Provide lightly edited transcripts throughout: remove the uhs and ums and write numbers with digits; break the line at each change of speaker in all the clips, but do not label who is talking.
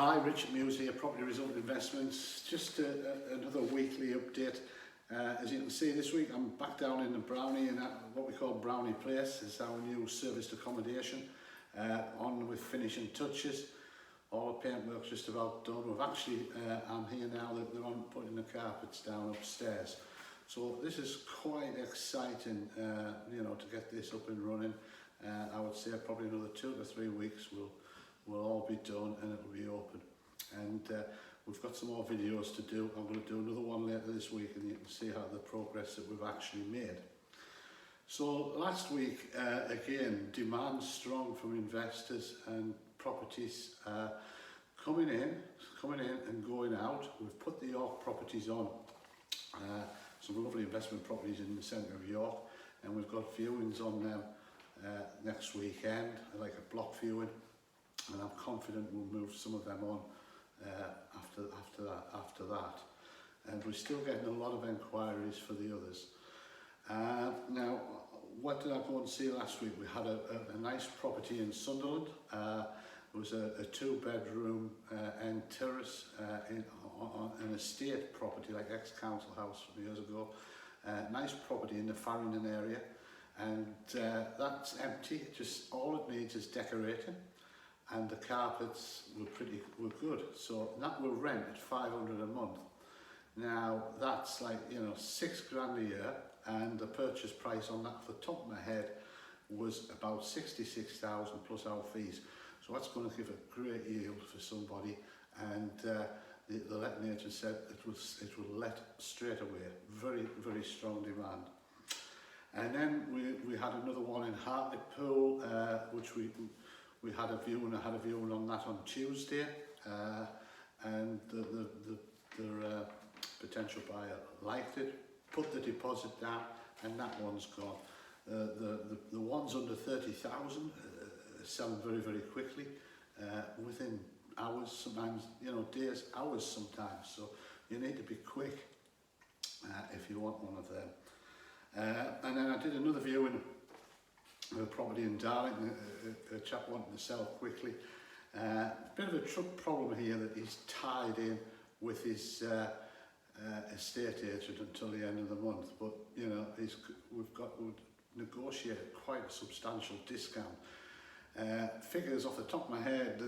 Hi, Richard Muse here, Property Result Investments. Just another weekly update. As you can see this week I'm back down in the Brownie in what we call Brownie Place. It's our new serviced accommodation, on with finishing touches. All the paintwork's just about done. I'm here now that they're on putting the carpets down upstairs. So this is quite exciting, to get this up and running. I would say probably another 2 to 3 weeks will all be done and it will be open. And we've got some more videos to do. I'm going to do another one later this week and you can see how the progress that we've actually made. So last week, again, demand strong from investors and properties coming in and going out. We've put the York properties on, some lovely investment properties in the centre of York, and we've got viewings on them next weekend, like a block viewing. And I'm confident we'll move some of them on after that. And we're still getting a lot of enquiries for the others. Now, what did I go and see last week? We had a nice property in Sunderland. It was a 2-bedroom end terrace in an estate property, like ex-council house from years ago. Nice property in the Farringdon area, and that's empty. Just all it needs is decorating. And the carpets were good, so that will rent at £500 a month. Now that's like £6 grand a year, and the purchase price on that, off the top of my head, was about 66,000 plus our fees. So that's going to give a great yield for somebody, and the letting agent said it will let straight away. Very, very strong demand. And then we had another one in Hartlepool, which we had a viewing. I had a viewing on that on Tuesday, and the potential buyer liked it, put the deposit down, and that one's gone. The ones under 30,000 selling very, very quickly, within hours, sometimes days, hours sometimes. So you need to be quick if you want one of them. And then I did another viewing a property in Darlington. A chap wanted to sell quickly. Bit of a truck problem here that he's tied in with his estate agent until the end of the month. But we've negotiated quite a substantial discount. Figures off the top of my head,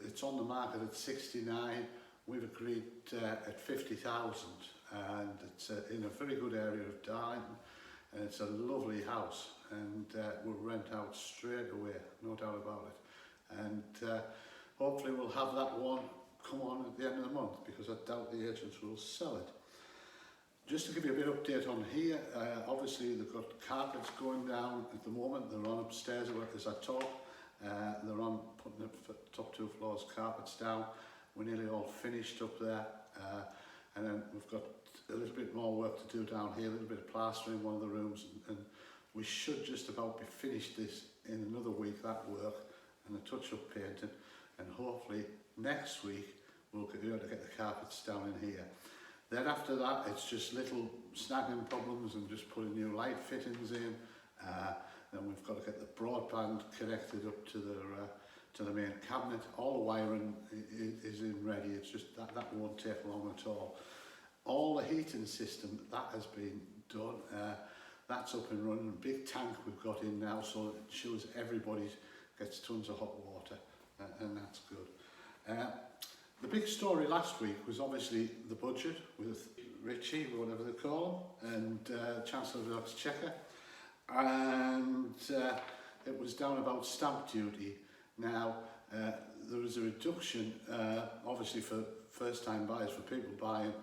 it's on the market at 69. We've agreed at 50,000, and it's in a very good area of Darlington, and it's a lovely house, and we'll rent out straight away, no doubt about it. And hopefully we'll have that one come on at the end of the month, because I doubt the agents will sell it. Just to give you a bit of update on here, obviously they've got carpets going down at the moment. They're on upstairs as I talk. They're on putting the top 2 floors carpets down. We're nearly all finished up there, and then we've got a little bit more work to do down here, a little bit of plastering in one of the rooms, and we should just about be finished this in another week, that work, and a touch-up painting, and hopefully next week we'll be able to get the carpets down in here. Then after that, it's just little snagging problems and just putting new light fittings in. Then we've got to get the broadband connected up to the main cabinet. All the wiring is in ready. It's just that won't take long at all. All the heating system, that has been done. That's up and running. A big tank we've got in now, so it ensures everybody gets tons of hot water, and that's good. The big story last week was obviously the budget with Richie, or whatever they call him, and Chancellor of the Exchequer. And it was down about stamp duty. Now, there was a reduction, obviously for first-time buyers, for people buying,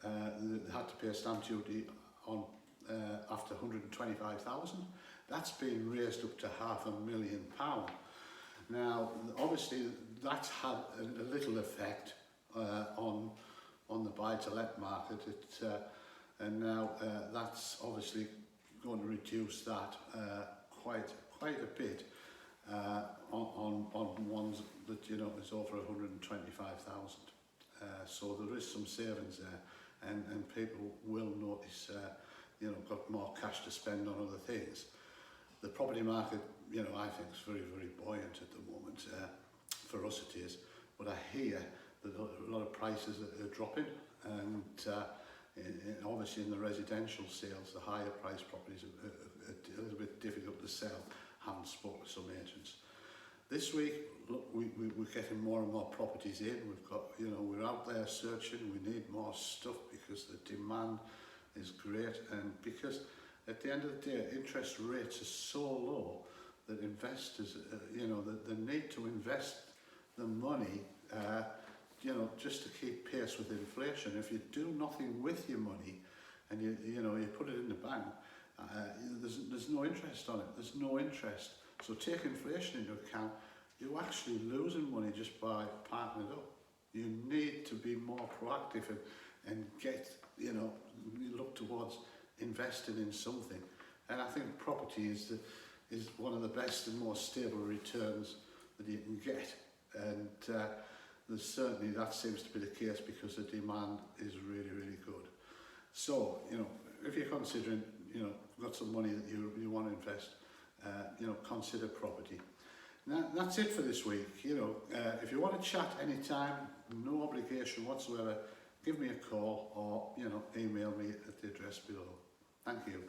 they had to pay stamp duty on after 125,000. That's been raised up to £500,000. Now, obviously, that's had a little effect on the buy-to-let market. And now that's obviously going to reduce that quite a bit on ones that is over 125,000. So there is some savings there, and people will notice got more cash to spend on other things. The property market, I think is very, very buoyant at the moment. For us it is, but I hear a lot of prices are dropping, and obviously in the residential sales, the higher price properties are a little bit difficult to sell. Haven't spoken to some agents. This week, look, we're getting more and more properties in. We've got, we're out there searching. We need more stuff because the demand is great, and because at the end of the day, interest rates are so low that investors, they need to invest the money, just to keep pace with inflation. If you do nothing with your money and you put it in the bank, there's no interest on it. There's no interest. So take inflation into account. You're actually losing money just by parking it up. You need to be more proactive and get, look towards investing in something. And I think property is one of the best and most stable returns that you can get. And certainly that seems to be the case because the demand is really, really good. So, if you're considering, got some money that you want to invest, consider property. Now, that's it for this week. If you want to chat anytime, no obligation whatsoever, give me a call or, email me at the address below. Thank you.